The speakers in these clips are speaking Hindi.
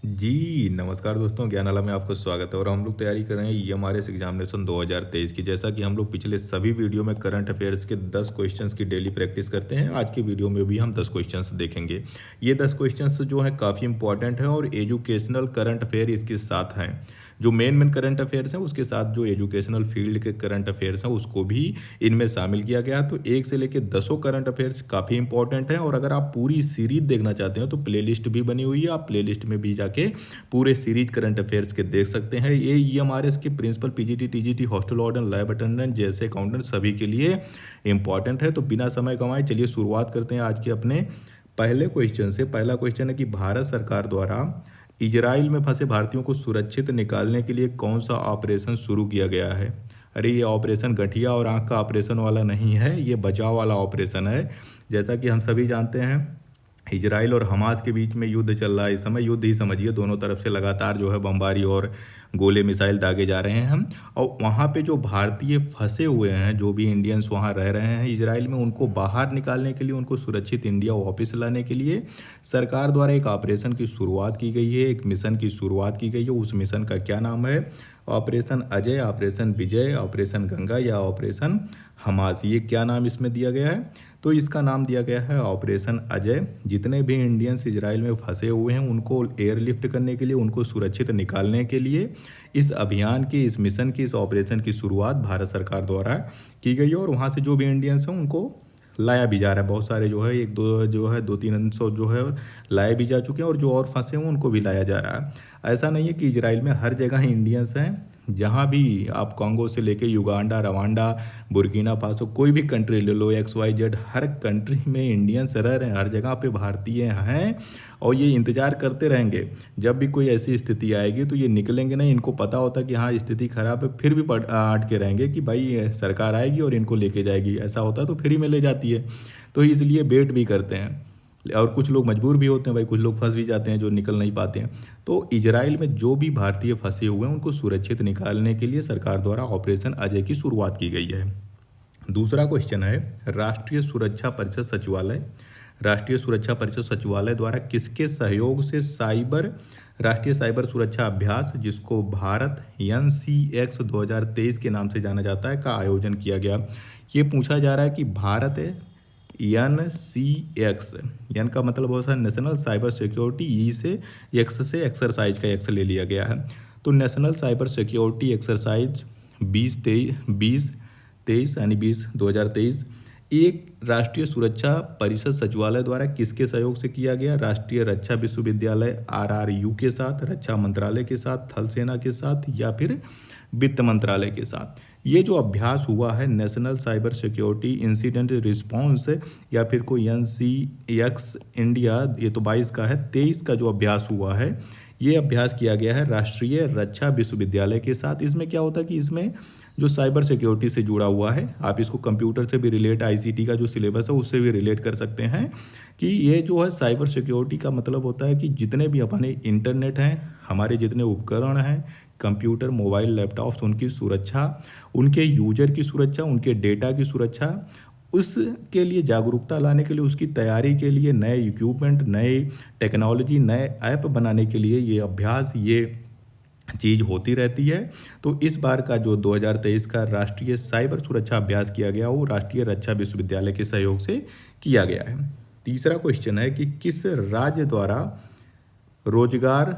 जी, नमस्कार दोस्तों, ज्ञानाला में आपका स्वागत है और हम लोग तैयारी कर रहे हैं ईएमआरएस एग्जामिनेशन 2023 की। जैसा कि हम लोग पिछले सभी वीडियो में करंट अफेयर्स के 10 क्वेश्चंस की डेली प्रैक्टिस करते हैं, आज के वीडियो में भी हम 10 क्वेश्चंस देखेंगे। ये 10 क्वेश्चंस जो हैं काफ़ी इंपॉर्टेंट है और एजुकेशनल करंट अफेयर इसके साथ हैं। जो मेन करंट अफेयर्स हैं उसके साथ जो एजुकेशनल फील्ड के करंट अफेयर्स हैं उसको भी इनमें शामिल किया गया है। तो 1 से लेकर 10 करंट अफेयर्स काफ़ी इंपॉर्टेंट हैं और अगर आप पूरी सीरीज देखना चाहते हैं तो प्लेलिस्ट भी बनी हुई है, आप प्लेलिस्ट में भी जाके पूरे सीरीज करंट अफेयर्स के देख सकते हैं। ये ईएमआरएस के principal, PGT, TGT, hostel warden, lab attendant जैसे अकाउंटेंट सभी के लिए इंपॉर्टेंट है। तो बिना समय गंवाए चलिए शुरुआत करते हैं आज के अपने पहले क्वेश्चन से। पहला क्वेश्चन है कि भारत सरकार द्वारा इजराइल में फंसे भारतीयों को सुरक्षित निकालने के लिए कौन सा ऑपरेशन शुरू किया गया है। अरे ये ऑपरेशन गठिया और आंख का ऑपरेशन वाला नहीं है, ये बचाव वाला ऑपरेशन है। जैसा कि हम सभी जानते हैं इजराइल और हमास के बीच में युद्ध चल रहा है। इस समय युद्ध ही समझिए, दोनों तरफ से लगातार जो है बमबारी और गोले मिसाइल दागे जा रहे हैं हम। और वहाँ पे जो भारतीय फंसे हुए हैं, जो भी इंडियंस वहाँ रह रहे हैं इजराइल में, उनको बाहर निकालने के लिए, उनको सुरक्षित इंडिया वापस लाने के लिए सरकार द्वारा एक ऑपरेशन की शुरुआत की गई है, एक मिशन की शुरुआत की गई है। उस मिशन का क्या नाम है? ऑपरेशन अजय, ऑपरेशन विजय, ऑपरेशन गंगा या ऑपरेशन हमास। ये क्या नाम इसमें दिया गया है? तो इसका नाम दिया गया है ऑपरेशन अजय। जितने भी इंडियंस इजराइल में फंसे हुए हैं उनको एयरलिफ्ट करने के लिए, उनको सुरक्षित निकालने के लिए इस अभियान की, इस मिशन की, इस ऑपरेशन की शुरुआत भारत सरकार द्वारा की गई है। और वहाँ से जो भी इंडियंस हैं उनको लाया भी जा रहा है। बहुत सारे जो है, एक दो जो है, 200-300 जो है लाए भी जा चुके हैं और जो और फंसे हैं उनको भी लाया जा रहा है। ऐसा नहीं है कि इजराइल में हर जगह इंडियंस हैं। जहाँ भी आप कॉन्गो से लेके युगांडा, रवांडा, बुर्किना फासो, कोई भी कंट्री ले लो, XYZ, हर कंट्री में इंडियंस रह रहे हैं, हर जगह पे भारतीय हैं और ये इंतज़ार करते रहेंगे। जब भी कोई ऐसी स्थिति आएगी तो ये निकलेंगे नहीं। इनको पता होता है कि हाँ स्थिति खराब है, फिर भी अटके रहेंगे कि भाई सरकार आएगी और इनको लेके जाएगी। ऐसा होता है तो फ्री में ले जाती है, तो इसलिए वेट भी करते हैं। और कुछ लोग मजबूर भी होते हैं भाई, कुछ लोग फंस भी जाते हैं जो निकल नहीं पाते हैं। तो इजराइल में जो भी भारतीय फंसे हुए हैं उनको सुरक्षित निकालने के लिए सरकार द्वारा ऑपरेशन अजय की शुरुआत की गई है। दूसरा क्वेश्चन है, राष्ट्रीय सुरक्षा परिषद सचिवालय, राष्ट्रीय सुरक्षा परिषद सचिवालय द्वारा किसके सहयोग से राष्ट्रीय साइबर सुरक्षा अभ्यास, जिसको भारत NCX 2023 के नाम से जाना जाता है, का आयोजन किया गया। ये पूछा जा रहा है कि भारत NCX, एन का मतलब होता है नेशनल साइबर सिक्योरिटी, ई से एक्स से एक्सरसाइज का एक्स ले लिया गया है। तो नेशनल साइबर सिक्योरिटी एक्सरसाइज 2023 यानी 2023 एक राष्ट्रीय सुरक्षा परिषद सचिवालय द्वारा किसके सहयोग से किया गया? राष्ट्रीय रक्षा विश्वविद्यालय RRU के साथ, रक्षा मंत्रालय के साथ, थल सेना के साथ या फिर वित्त मंत्रालय के साथ। ये जो अभ्यास हुआ है national cyber security incident response या फिर कोई NCX इंडिया, ये तो 22 का है, 23 का जो अभ्यास हुआ है, ये अभ्यास किया गया है राष्ट्रीय रक्षा विश्वविद्यालय के साथ। इसमें क्या होता है कि इसमें जो साइबर सिक्योरिटी से जुड़ा हुआ है, आप इसको कंप्यूटर से भी रिलेट, ICT का जो सिलेबस है उससे भी रिलेट कर सकते हैं कि ये जो है साइबर सिक्योरिटी का मतलब होता है कि जितने भी अपने इंटरनेट हैं, हमारे जितने उपकरण हैं, कंप्यूटर, मोबाइल, लैपटॉप्स, उनकी सुरक्षा, उनके यूजर की सुरक्षा, उनके डेटा की सुरक्षा, उसके लिए जागरूकता लाने के लिए, उसकी तैयारी के लिए नए इक्विपमेंट, नए टेक्नोलॉजी, नए ऐप बनाने के लिए ये अभ्यास, ये चीज़ होती रहती है। तो इस बार का जो 2023 का राष्ट्रीय साइबर सुरक्षा अभ्यास किया गया वो राष्ट्रीय रक्षा विश्वविद्यालय के सहयोग से किया गया है। तीसरा क्वेश्चन है कि किस राज्य द्वारा रोजगार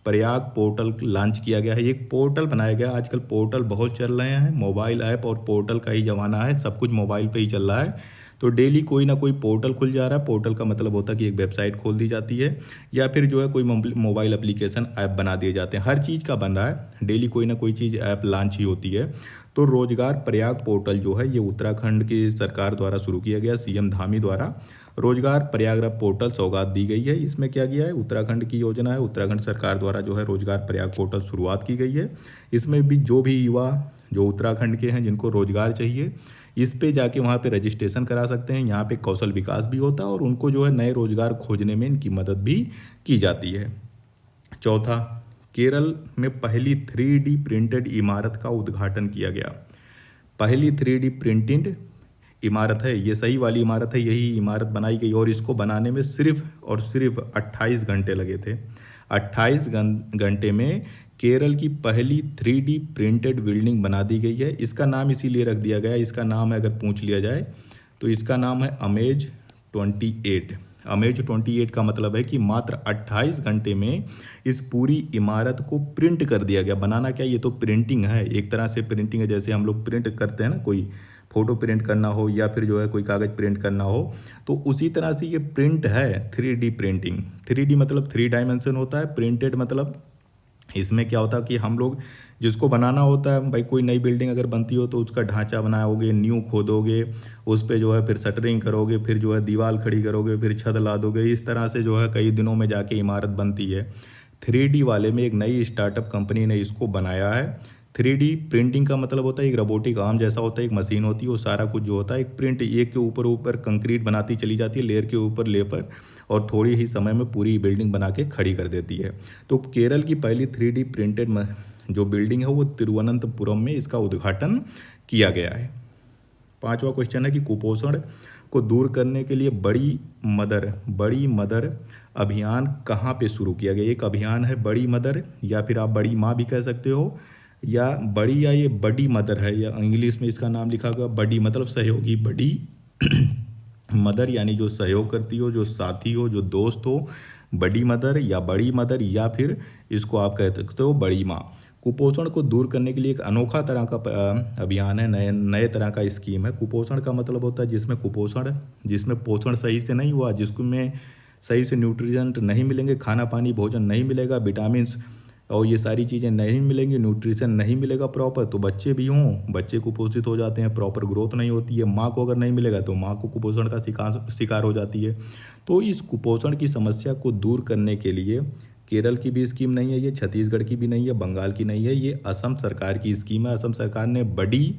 प्रयाग पोर्टल लॉन्च किया गया है? एक पोर्टल बनाया गया। आजकल पोर्टल बहुत चल रहे हैं, मोबाइल ऐप और पोर्टल का ही ज़माना है, सब कुछ मोबाइल पे ही चल रहा है। तो डेली कोई ना कोई पोर्टल खुल जा रहा है। पोर्टल का मतलब होता है कि एक वेबसाइट खोल दी जाती है या फिर जो है कोई मोबाइल एप्लीकेशन ऐप बना दिए जाते हैं। हर चीज़ का बन रहा है, डेली कोई ना कोई चीज़ ऐप लॉन्च ही होती है। तो रोजगार प्रयाग पोर्टल जो है ये उत्तराखंड की सरकार द्वारा शुरू किया गया, CM धामी द्वारा रोजगार प्रयाग पोर्टल सौगात दी गई है। इसमें क्या किया है, उत्तराखंड की योजना है, उत्तराखंड सरकार द्वारा जो है रोजगार प्रयाग पोर्टल शुरुआत की गई है। इसमें भी जो भी युवा जो उत्तराखंड के हैं जिनको रोजगार चाहिए, इस पे जाके वहाँ पे रजिस्ट्रेशन करा सकते हैं। यहाँ पे कौशल विकास भी होता है और उनको जो है नए रोजगार खोजने में इनकी मदद भी की जाती है। चौथा, केरल में पहली 3D प्रिंटेड इमारत का उद्घाटन किया गया। पहली 3D प्रिंटेड इमारत है, ये सही वाली इमारत है, यही इमारत बनाई गई और इसको बनाने में सिर्फ और सिर्फ 28 घंटे लगे थे। 28 घंटे में केरल की पहली 3D प्रिंटेड बिल्डिंग बना दी गई है। इसका नाम इसीलिए रख दिया गया है, इसका नाम है, अगर पूछ लिया जाए तो इसका नाम है अमेज 28। अमेज 28 का मतलब है कि मात्र 28 घंटे में इस पूरी इमारत को प्रिंट कर दिया गया। बनाना क्या, ये तो प्रिंटिंग है, एक तरह से प्रिंटिंग है। जैसे हम लोग प्रिंट करते हैं ना, कोई फ़ोटो प्रिंट करना हो या फिर जो है कोई कागज़ प्रिंट करना हो, तो उसी तरह से ये प्रिंट है, 3D प्रिंटिंग। 3D मतलब 3 डायमेंशन होता है, प्रिंटेड मतलब इसमें क्या होता है कि हम लोग जिसको बनाना होता है, भाई कोई नई बिल्डिंग अगर बनती हो तो उसका ढांचा बनाओगे, नींव खोदोगे, उस पे जो है फिर शटरिंग करोगे, फिर जो है दीवार खड़ी करोगे, फिर छत ला दोगे, इस तरह से जो है कई दिनों में जाके इमारत बनती है। 3D वाले में एक नई स्टार्टअप कंपनी ने इसको बनाया है। 3D प्रिंटिंग का मतलब होता है एक रोबोटिक आर्म जैसा होता है, एक मशीन होती है, वो सारा कुछ जो होता है एक प्रिंट, एक के ऊपर ऊपर कंक्रीट बनाती चली जाती है, लेयर के ऊपर लेयर, और थोड़ी ही समय में पूरी बिल्डिंग बना के खड़ी कर देती है। तो केरल की पहली 3D प्रिंटेड जो बिल्डिंग है वो तिरुवनंतपुरम में इसका उद्घाटन किया गया है। 5वां क्वेश्चन है कि कुपोषण को दूर करने के लिए बड़ी मदर अभियान कहाँ पे शुरू किया गया। एक अभियान है बड़ी मदर, या फिर आप बड़ी माँ भी कह सकते हो, या बड़ी, या ये बड़ी मदर है, या इंग्लिश में इसका नाम लिखा गया बड़ी मतलब सहयोगी, बड़ी मदर यानी जो सहयोग करती हो, जो साथी हो, जो दोस्त हो, बड़ी मदर, या फिर इसको आप कह सकते हो बड़ी माँ। कुपोषण को दूर करने के लिए एक अनोखा तरह का अभियान है, नए तरह का स्कीम है। कुपोषण का मतलब होता है जिसमें पोषण सही से नहीं हुआ, जिसमें सही से न्यूट्रिएंट नहीं मिलेंगे, खाना पानी भोजन नहीं मिलेगा, विटामिन्स और ये सारी चीज़ें नहीं मिलेंगी, न्यूट्रिशन नहीं मिलेगा प्रॉपर, तो बच्चे भी हों, बच्चे कुपोषित हो जाते हैं, प्रॉपर ग्रोथ नहीं होती है। माँ को अगर नहीं मिलेगा तो माँ को कुपोषण का शिकार हो जाती है। तो इस कुपोषण की समस्या को दूर करने के लिए केरल की भी स्कीम नहीं है ये, छत्तीसगढ़ की भी नहीं है, बंगाल की नहीं है, ये असम सरकार की स्कीम है। असम सरकार ने बड़ी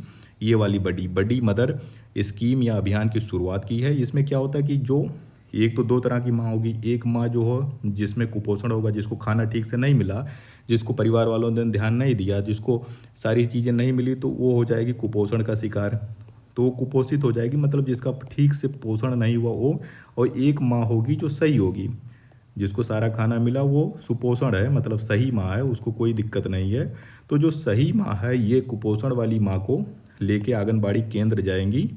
मदर स्कीम या अभियान की शुरुआत की है। इसमें क्या होता है कि जो एक तो दो तरह की माँ होगी, एक माँ जो हो जिसमें कुपोषण होगा, जिसको खाना ठीक से नहीं मिला, जिसको परिवार वालों ने ध्यान नहीं दिया, जिसको सारी चीज़ें नहीं मिली, तो वो हो जाएगी कुपोषण का शिकार, तो वो कुपोषित हो जाएगी, मतलब जिसका ठीक से पोषण नहीं हुआ वो। और एक माँ होगी जो सही होगी, जिसको सारा खाना मिला, वो सुपोषण है, मतलब सही माँ है, उसको कोई दिक्कत नहीं है। तो जो सही माँ है, ये कुपोषण वाली माँ को लेके आंगनबाड़ी केंद्र जाएंगी।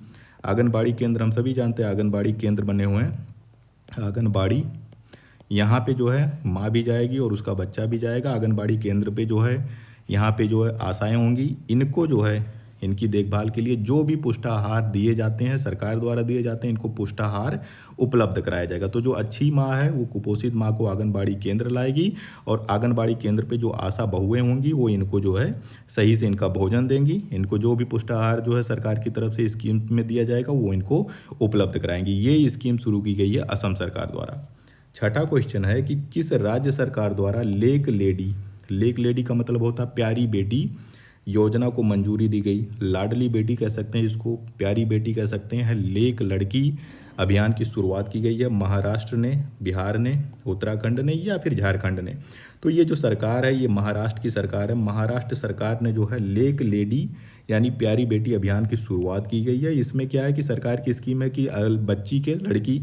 आंगनबाड़ी केंद्र हम सभी जानते हैं, आंगनबाड़ी केंद्र बने हुए हैं। आंगनबाड़ी यहाँ पे जो है माँ भी जाएगी और उसका बच्चा भी जाएगा। आंगनबाड़ी केंद्र पे जो है यहाँ पे जो है आशाएं होंगी, इनको जो है इनकी देखभाल के लिए जो भी पुष्टाहार दिए जाते हैं, सरकार द्वारा दिए जाते हैं, इनको पुष्टाहार उपलब्ध कराया जाएगा। तो जो अच्छी माँ है वो कुपोषित माँ को आंगनबाड़ी केंद्र लाएगी, और आंगनबाड़ी केंद्र पे जो आशा बहुएं होंगी वो इनको जो है सही से इनका भोजन देंगी, इनको जो भी पुष्टाहार जो है सरकार की तरफ से स्कीम में दिया जाएगा वो इनको उपलब्ध कराएंगी। ये स्कीम शुरू की गई है असम सरकार द्वारा। 6ठा क्वेश्चन है कि किस राज्य सरकार द्वारा लेक लेडी का मतलब होता है प्यारी बेटी योजना को मंजूरी दी गई। लाडली बेटी कह सकते हैं इसको, प्यारी बेटी कह सकते हैं। लेक लड़की अभियान की शुरुआत की गई है महाराष्ट्र ने, बिहार ने, उत्तराखंड ने या फिर झारखंड ने। तो ये जो सरकार है ये महाराष्ट्र की सरकार है। महाराष्ट्र सरकार ने जो है लेक लेडी यानी प्यारी बेटी अभियान की शुरुआत की गई है। इसमें क्या है कि सरकार की स्कीम है कि बच्ची के, लड़की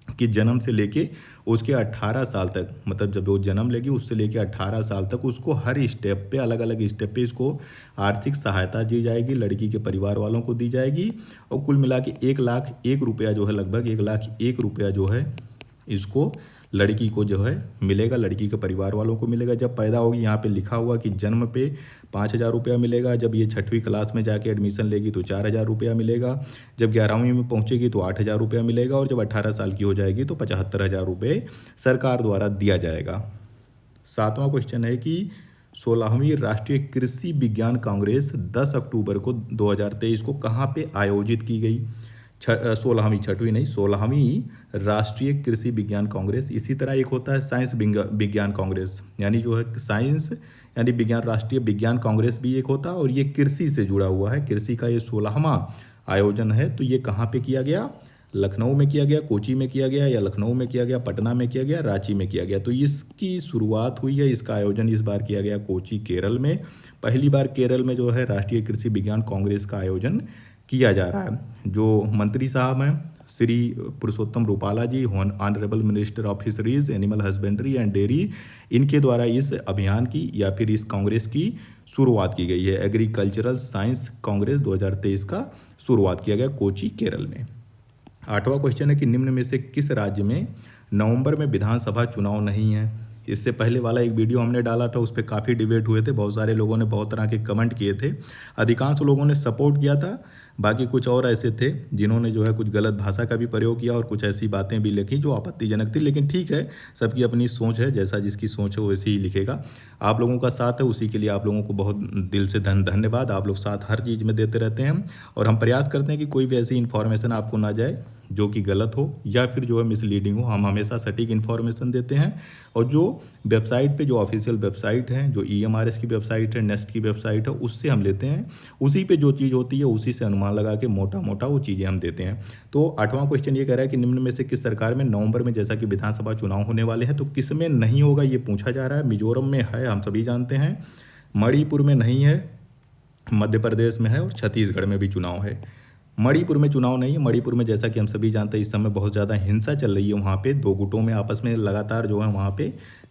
कि जन्म से लेके उसके 18 साल तक, मतलब जब वो जन्म लेगी उससे लेके 18 साल तक उसको हर स्टेप पे, अलग अलग स्टेप पे इसको आर्थिक सहायता दी जाएगी, लड़की के परिवार वालों को दी जाएगी। और कुल मिला के 1,01,000 रुपया जो है, लगभग 1,01,000 रुपया जो है इसको लड़की को जो है मिलेगा, लड़की के परिवार वालों को मिलेगा। जब पैदा होगी, यहाँ पे लिखा हुआ कि जन्म पे 5,000 रुपया मिलेगा, जब ये 6वीं क्लास में जाके एडमिशन लेगी तो 4,000 रुपया मिलेगा, जब 11वीं में पहुँचेगी तो 8,000 रुपया मिलेगा, और जब 18 साल की हो जाएगी तो 75,000 रुपये सरकार द्वारा दिया जाएगा। 7वां क्वेश्चन है कि 16वीं राष्ट्रीय कृषि विज्ञान कांग्रेस 10 अक्टूबर को 2023 को कहाँ पे आयोजित की गई। 16वीं राष्ट्रीय कृषि विज्ञान कांग्रेस। इसी तरह एक होता है साइंस विज्ञान कांग्रेस, यानी जो है साइंस यानी विज्ञान, राष्ट्रीय विज्ञान कांग्रेस भी एक होता है, और ये कृषि से जुड़ा हुआ है। कृषि का ये 16वां आयोजन है। तो ये कहाँ पे किया गया, लखनऊ में किया गया, कोची में किया गया, या लखनऊ में किया गया, पटना में किया गया, रांची में किया गया। तो इसकी शुरुआत हुई है, इसका आयोजन इस बार किया गया कोची, केरल में। पहली बार केरल में जो है राष्ट्रीय कृषि विज्ञान कांग्रेस का आयोजन किया जा रहा है। जो मंत्री साहब हैं Shri Purushottam Rupala ji, honourable minister of fisheries, animal husbandry and dairy, इनके द्वारा इस अभियान की या फिर इस कांग्रेस की शुरुआत की गई है। एग्रीकल्चरल साइंस कांग्रेस 2023 का शुरुआत किया गया कोची, केरल में। 8वां क्वेश्चन है कि निम्न में से किस राज्य में नवंबर में विधानसभा चुनाव नहीं है। इससे पहले वाला एक वीडियो हमने डाला था, उस पर काफ़ी डिबेट हुए थे, बहुत सारे लोगों ने बहुत तरह के कमेंट किए थे। अधिकांश लोगों ने सपोर्ट किया था, बाकी कुछ और ऐसे थे जिन्होंने जो है कुछ गलत भाषा का भी प्रयोग किया और कुछ ऐसी बातें भी लिखी जो आपत्तिजनक थी। लेकिन ठीक है, सबकी अपनी सोच है, जैसा जिसकी सोच है वैसे ही लिखेगा। आप लोगों का साथ है, उसी के लिए आप लोगों को बहुत दिल से धन्यवाद। आप लोग साथ हर चीज़ में देते रहते हैं और हम प्रयास करते हैं कि कोई भी ऐसी इन्फॉर्मेशन आपको ना जाए जो कि गलत हो या फिर जो है मिसलीडिंग हो। हम हमेशा सटीक इन्फॉर्मेशन देते हैं और जो वेबसाइट पे जो ऑफिशियल वेबसाइट है, जो EMRS की वेबसाइट है, नेस्ट की वेबसाइट है, उससे हम लेते हैं। उसी पे जो चीज़ होती है उसी से अनुमान लगा के मोटा मोटा वो चीज़ें हम देते हैं। तो 8वां क्वेश्चन ये कह रहा है कि निम्न में से किस सरकार में नवंबर में जैसा कि विधानसभा चुनाव होने वाले हैं, तो किस में नहीं होगा ये पूछा जा रहा है। मिजोरम में है, हम सभी जानते हैं। मणिपुर में नहीं है, मध्य प्रदेश में है और छत्तीसगढ़ में भी चुनाव है। मणिपुर में चुनाव नहीं है। मणिपुर में जैसा कि हम सभी जानते हैं इस समय बहुत ज़्यादा हिंसा चल रही है। वहाँ पे दो गुटों में आपस में लगातार जो है वहाँ पे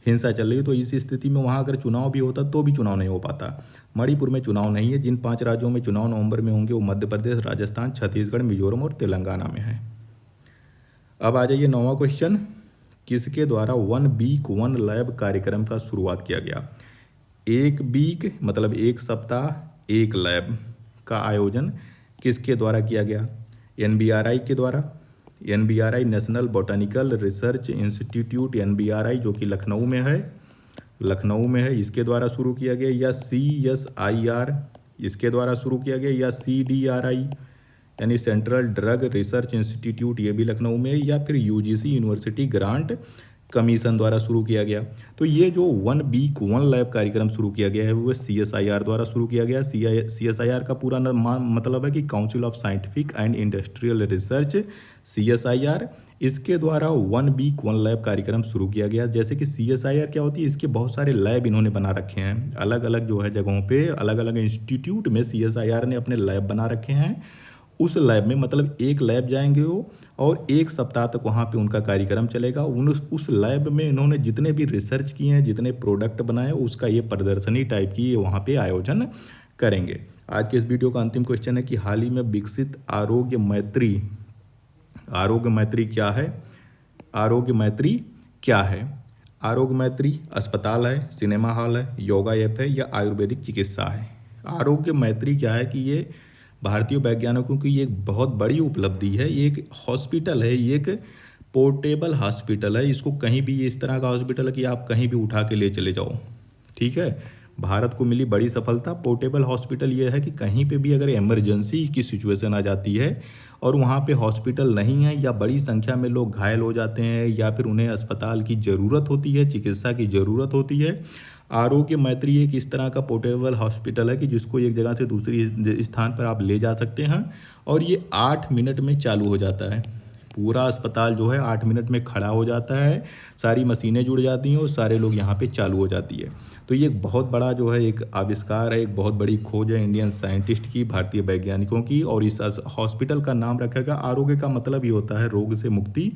हिंसा चल रही है। तो इस स्थिति में वहाँ अगर चुनाव भी होता तो भी चुनाव नहीं हो पाता। मणिपुर में चुनाव नहीं है। जिन 5 राज्यों में चुनाव नवंबर में होंगे वो मध्य प्रदेश, राजस्थान, छत्तीसगढ़, मिजोरम और तेलंगाना में है। अब आ जाइए 9वां क्वेश्चन, किसके द्वारा 1 वीक 1 लैब कार्यक्रम का शुरुआत किया गया। 1 वीक मतलब 1 सप्ताह 1 लैब का आयोजन किसके द्वारा किया गया। NBRI के द्वारा। NBRI national botanical research institute, NBRI जो कि लखनऊ में है, इसके द्वारा शुरू किया गया, या CSIR इसके द्वारा शुरू किया गया, या CDRI यानी सेंट्रल ड्रग रिसर्च इंस्टीट्यूट ये भी लखनऊ में है, या फिर UGC यूनिवर्सिटी ग्रांट कमीशन द्वारा शुरू किया गया। तो ये जो 1 वीक 1 लैब कार्यक्रम शुरू किया गया है वो CSIR द्वारा शुरू किया गया। CSIR का पूरा मतलब है कि council of scientific and industrial research, CSIR। इसके द्वारा 1 वीक 1 लैब कार्यक्रम शुरू किया गया। जैसे कि CSIR क्या होती है, इसके बहुत सारे लैब इन्होंने बना रखे हैं अलग अलग जो है जगहों पे, अलग अलग इंस्टीट्यूट में CSIR ने अपने लैब बना रखे हैं। उस लैब में मतलब एक लैब जाएंगे वो और 1 सप्ताह तक वहाँ पे उनका कार्यक्रम चलेगा। उस लैब में इन्होंने जितने भी रिसर्च किए हैं, जितने प्रोडक्ट बनाए, उसका ये प्रदर्शनी टाइप की ये वहाँ पे आयोजन करेंगे। आज के इस वीडियो का अंतिम क्वेश्चन है कि हाल ही में विकसित आरोग्य मैत्री क्या है। आरोग्य मैत्री क्या है। आरोग्य मैत्री अस्पताल है, सिनेमा हॉल है, योगा ऐप है या आयुर्वेदिक चिकित्सा है। आरोग्य मैत्री क्या है कि ये भारतीय वैज्ञानिकों की एक बहुत बड़ी उपलब्धि है। ये एक हॉस्पिटल है, ये एक पोर्टेबल हॉस्पिटल है। इसको कहीं भी, इस तरह का हॉस्पिटल है कि आप कहीं भी उठा के ले चले जाओ, ठीक है। भारत को मिली बड़ी सफलता। पोर्टेबल हॉस्पिटल ये है कि कहीं पे भी अगर इमरजेंसी की सिचुएशन आ जाती है और वहाँ पे हॉस्पिटल नहीं है या बड़ी संख्या में लोग घायल हो जाते हैं या फिर उन्हें अस्पताल की ज़रूरत होती है, चिकित्सा की ज़रूरत होती है, आरोग्य मैत्री एक इस तरह का पोर्टेबल हॉस्पिटल है कि जिसको एक जगह से दूसरी स्थान पर आप ले जा सकते हैं और ये 8 मिनट में चालू हो जाता है। पूरा अस्पताल जो है 8 मिनट में खड़ा हो जाता है, सारी मशीनें जुड़ जाती हैं और सारे लोग यहाँ पे चालू हो जाती है। तो ये एक बहुत बड़ा जो है एक आविष्कार है, एक बहुत बड़ी खोज है इंडियन साइंटिस्ट की, भारतीय वैज्ञानिकों की। और इस हॉस्पिटल का नाम रखा गया। आरोग्य का मतलब ही होता है रोग से मुक्ति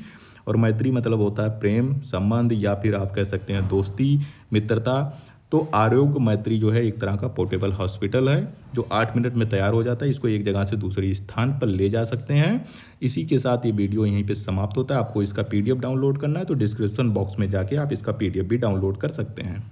और मैत्री मतलब होता है प्रेम, संबंध या फिर आप कह सकते हैं दोस्ती, मित्रता। तो आरोग्य मैत्री जो है एक तरह का पोर्टेबल हॉस्पिटल है जो 8 मिनट में तैयार हो जाता है। इसको एक जगह से दूसरे स्थान पर ले जा सकते हैं। इसी के साथ ये वीडियो यहीं पे समाप्त होता है। आपको इसका PDF डाउनलोड करना है तो डिस्क्रिप्शन बॉक्स में जाके आप इसका PDF भी डाउनलोड कर सकते हैं।